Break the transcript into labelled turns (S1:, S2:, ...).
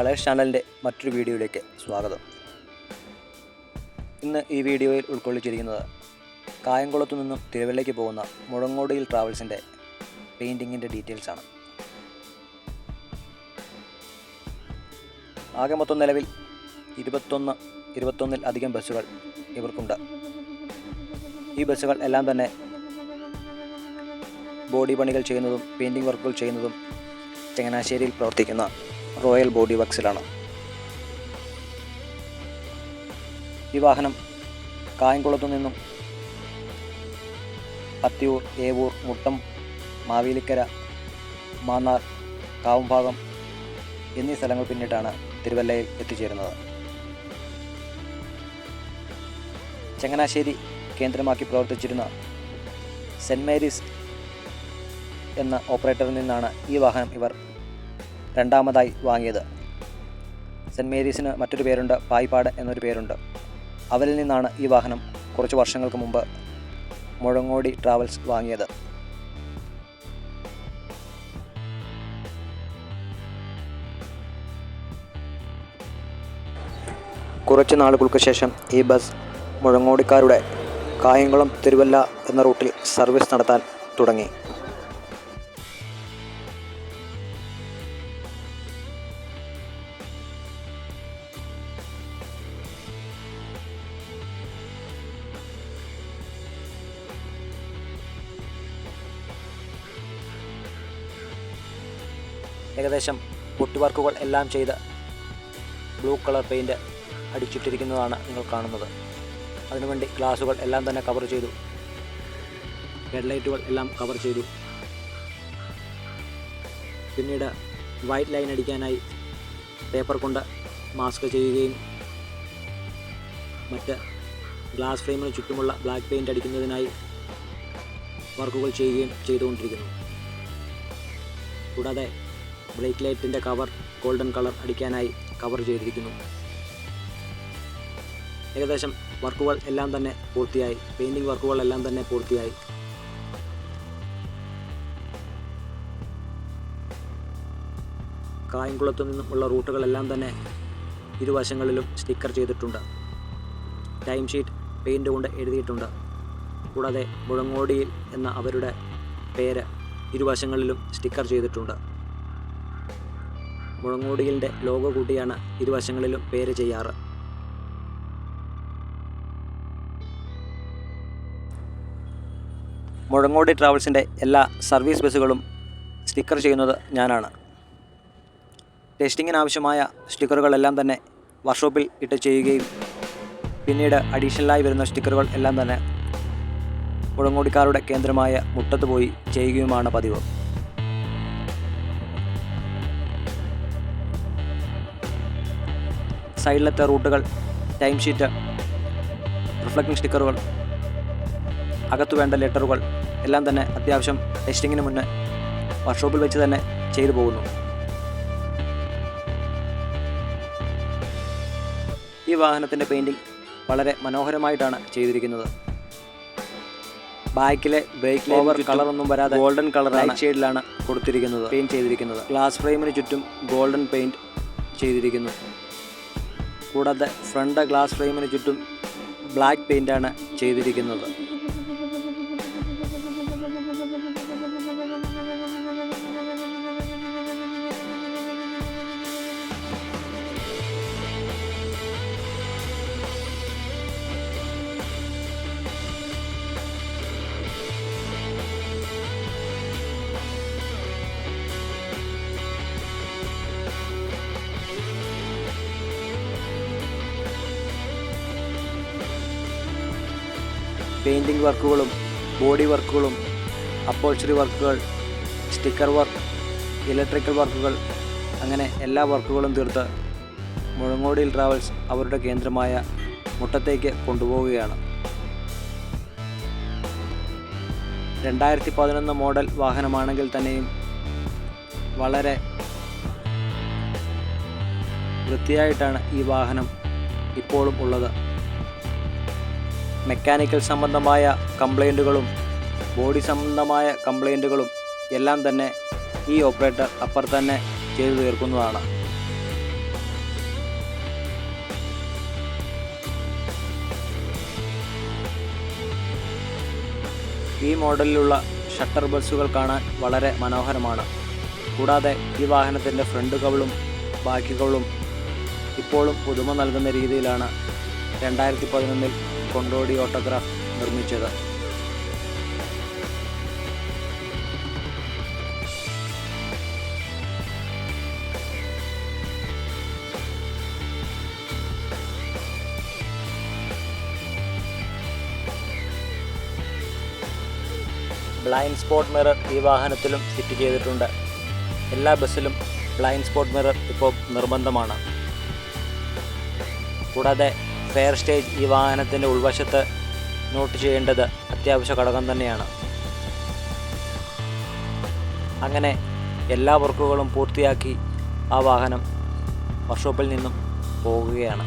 S1: Colours ചാനലിൻ്റെ മറ്റൊരു വീഡിയോയിലേക്ക് സ്വാഗതം. ഇന്ന് ഈ വീഡിയോയിൽ ഉൾക്കൊള്ളിച്ചിരിക്കുന്നത് കായംകുളത്തു നിന്നും തിരുവല്ലയ്ക്ക് പോകുന്ന മുഴങ്ങോടിയിൽ ട്രാവൽസിൻ്റെ പെയിൻറ്റിങ്ങിൻ്റെ ഡീറ്റെയിൽസാണ്. ആകെ മൊത്തം നിലവിൽ 21 അധികം ബസ്സുകൾ ഇവർക്കുണ്ട്. ഈ ബസ്സുകൾ എല്ലാം തന്നെ ബോഡി പണികൾ ചെയ്യുന്നതും പെയിൻറ്റിംഗ് വർക്കുകൾ ചെയ്യുന്നതും ചങ്ങനാശ്ശേരിയിൽ പ്രവർത്തിക്കുന്ന റോയൽ ബോഡി വർക്സിലാണ്. ഈ വാഹനം കായംകുളത്തു നിന്നും പത്തിയൂർ, ഏവൂർ, മുട്ടം, മാവേലിക്കര, മാന്നാർ, കാവുംഭാഗം എന്നീ സ്ഥലങ്ങൾ പിന്നിട്ടാണ് തിരുവല്ലയിൽ എത്തിച്ചേരുന്നത്. ചങ്ങനാശ്ശേരി കേന്ദ്രമാക്കി പ്രവർത്തിച്ചിരുന്ന സെൻറ് മേരീസ് എന്ന ഓപ്പറേറ്ററിൽ നിന്നാണ് ഈ വാഹനം ഇവർ രണ്ടാമതായി വാങ്ങിയത്. സെൻറ് മേരീസിന് മറ്റൊരു പേരുണ്ട്, പായിപ്പാട് എന്നൊരു പേരുണ്ട്. അവരിൽ നിന്നാണ് ഈ വാഹനം കുറച്ച് വർഷങ്ങൾക്ക് മുമ്പ് മുഴങ്ങോടി ട്രാവൽസ് വാങ്ങിയത്. കുറച്ച് നാളുകൾക്ക് ശേഷം ഈ ബസ് മുഴങ്ങോടിക്കാരുടെ കായംകുളം തിരുവല്ല എന്ന റൂട്ടിൽ സർവീസ് നടത്താൻ തുടങ്ങി. ഏകദേശം പൊട്ടിവർക്കുകൾ എല്ലാം ചെയ്ത് ബ്ലൂ കളർ പെയിൻറ്റ് അടിച്ചിട്ടിരിക്കുന്നതാണ് നിങ്ങൾ കാണുന്നത്. അതിനുവേണ്ടി ഗ്ലാസുകൾ എല്ലാം തന്നെ കവർ ചെയ്തു, ഹെഡ്ലൈറ്റുകൾ എല്ലാം കവർ ചെയ്തു. പിന്നീട് വൈറ്റ് ലൈൻ അടിക്കാനായി പേപ്പർ കൊണ്ട് മാസ്ക് ചെയ്യുകയും മറ്റ് ഗ്ലാസ് ഫ്രെയിമിന് ചുറ്റുമുള്ള ബ്ലാക്ക് പെയിൻറ്റ് അടിക്കുന്നതിനായി വർക്കുകൾ ചെയ്യുകയും ചെയ്തുകൊണ്ടിരിക്കുന്നു. കൂടാതെ ബ്രേക്ക് ലൈറ്റിൻ്റെ കവർ ഗോൾഡൻ കളർ അടിക്കാനായി കവർ ചെയ്തിരിക്കുന്നു. ഏകദേശം വർക്കുകൾ എല്ലാം തന്നെ പൂർത്തിയായി, പെയിൻറ്റിംഗ് വർക്കുകൾ എല്ലാം തന്നെ പൂർത്തിയായി. കായംകുളത്തു നിന്നുമുള്ള റൂട്ടുകളെല്ലാം തന്നെ ഇരുവശങ്ങളിലും സ്റ്റിക്കർ ചെയ്തിട്ടുണ്ട്. ടൈം ഷീറ്റ് പെയിൻറ്റ് കൊണ്ട് എഴുതിയിട്ടുണ്ട്. കൂടാതെ മുഴങ്ങോടിയിൽ എന്ന അവരുടെ പേര് ഇരുവശങ്ങളിലും സ്റ്റിക്കർ ചെയ്തിട്ടുണ്ട്. മുഴങ്ങോടിയിലിൻ്റെ ലോഗോ കൂട്ടിയാണ് ഇരുവശങ്ങളിലും പേര് ചെയ്യാറ്. മുഴങ്ങോടി ട്രാവൽസിൻ്റെ എല്ലാ സർവീസ് ബസ്സുകളും സ്റ്റിക്കർ ചെയ്യുന്നത് ഞാനാണ്. ടെസ്റ്റിങ്ങിന് ആവശ്യമായ സ്റ്റിക്കറുകളെല്ലാം തന്നെ വർക്ക്ഷോപ്പിൽ ഇട്ട് ചെയ്യുകയും പിന്നീട് അഡീഷണലായി വരുന്ന സ്റ്റിക്കറുകൾ എല്ലാം തന്നെ മുഴങ്ങോടിക്കാരുടെ കേന്ദ്രമായ മുട്ടത്ത് പോയി ചെയ്യുകയുമാണ് പതിവ്. സൈഡിലത്തെ റൂട്ടുകൾ, ടൈം ഷീറ്റ്, റിഫ്ലക്റ്റിംഗ് സ്റ്റിക്കറുകൾ, അകത്തു വേണ്ട ലെറ്ററുകൾ എല്ലാം തന്നെ അത്യാവശ്യം ടെസ്റ്റിങ്ങിന് മുന്നേ വർക്ക്ഷോപ്പിൽ വെച്ച് തന്നെ ചെയ്തു പോകുന്നു. ഈ വാഹനത്തിൻ്റെ പെയിൻറ്റിംഗ് വളരെ മനോഹരമായിട്ടാണ് ചെയ്തിരിക്കുന്നത്. ബാക്കിലെ ബ്രേക്ക് ഓവർ കളറൊന്നും വരാതെ ഗോൾഡൻ കളർ ലൈറ്റ് ഷെയ്ഡിലാണ് കൊടുത്തിരിക്കുന്നത്, പെയിൻറ്റ് ചെയ്തിരിക്കുന്നത്. ഗ്ലാസ് ഫ്രെയിമിന് ചുറ്റും ഗോൾഡൻ പെയിൻറ്റ് ചെയ്തിരിക്കുന്നു. കൂടാതെ ഫ്രണ്ട് ഗ്ലാസ് ഫ്രെയിമിന് ചുറ്റും ബ്ലാക്ക് പെയിൻ്റാണ് ചെയ്തിരിക്കുന്നത്. പെയിൻറ്റിംഗ് വർക്കുകളും ബോഡി വർക്കുകളും അപ്പോൾച്ചറി വർക്കുകൾ, സ്റ്റിക്കർ വർക്ക്, ഇലക്ട്രിക്കൽ വർക്കുകൾ, അങ്ങനെ എല്ലാ വർക്കുകളും തീർത്ത് മുഴങ്ങോടിയിൽ ട്രാവൽസ് അവരുടെ കേന്ദ്രമായ മുട്ടത്തേക്ക് കൊണ്ടുപോവുകയാണ്. 2011 മോഡൽ വാഹനമാണെങ്കിൽ തന്നെയും വളരെ വൃത്തിയായിട്ടാണ് ഈ വാഹനം ഇപ്പോഴും ഉള്ളത്. മെക്കാനിക്കൽ സംബന്ധമായ കംപ്ലൈൻറ്റുകളും ബോഡി സംബന്ധമായ കംപ്ലൈൻറ്റുകളും എല്ലാം തന്നെ ഈ ഓപ്പറേറ്റർ അപ്പുറത്ത് തന്നെ ചെയ്തു തീർക്കുന്നതാണ്. ഈ മോഡലിലുള്ള ഷട്ടർ ബസ്സുകൾ കാണാൻ വളരെ മനോഹരമാണ്. കൂടാതെ ഈ വാഹനത്തിൻ്റെ ഫ്രണ്ട് കവിളും ബാക്കി കവിളും ഇപ്പോഴും പുതുമ നൽകുന്ന രീതിയിലാണ് 2011 കൊണ്ടോടി ഓട്ടോഗ്രാഫ് നിർമ്മിച്ചത്. ബ്ലൈൻഡ് സ്പോട്ട് മിറർ ഈ വാഹനത്തിലും ഫിറ്റ് ചെയ്തിട്ടുണ്ട്. എല്ലാ ബസ്സിലും ബ്ലൈൻഡ് സ്പോട്ട് മിറർ ഇപ്പോൾ നിർബന്ധമാണ്. കൂടാതെ ഫെയർ സ്റ്റേജ് ഈ വാഹനത്തിൻ്റെ ഉൾവശത്ത് നോട്ട് ചെയ്യേണ്ടത് അത്യാവശ്യ ഘടകം തന്നെയാണ്. അങ്ങനെ എല്ലാ വർക്കുകളും പൂർത്തിയാക്കി ആ വാഹനം വർക്ക്ഷോപ്പിൽ നിന്നും പോകുകയാണ്.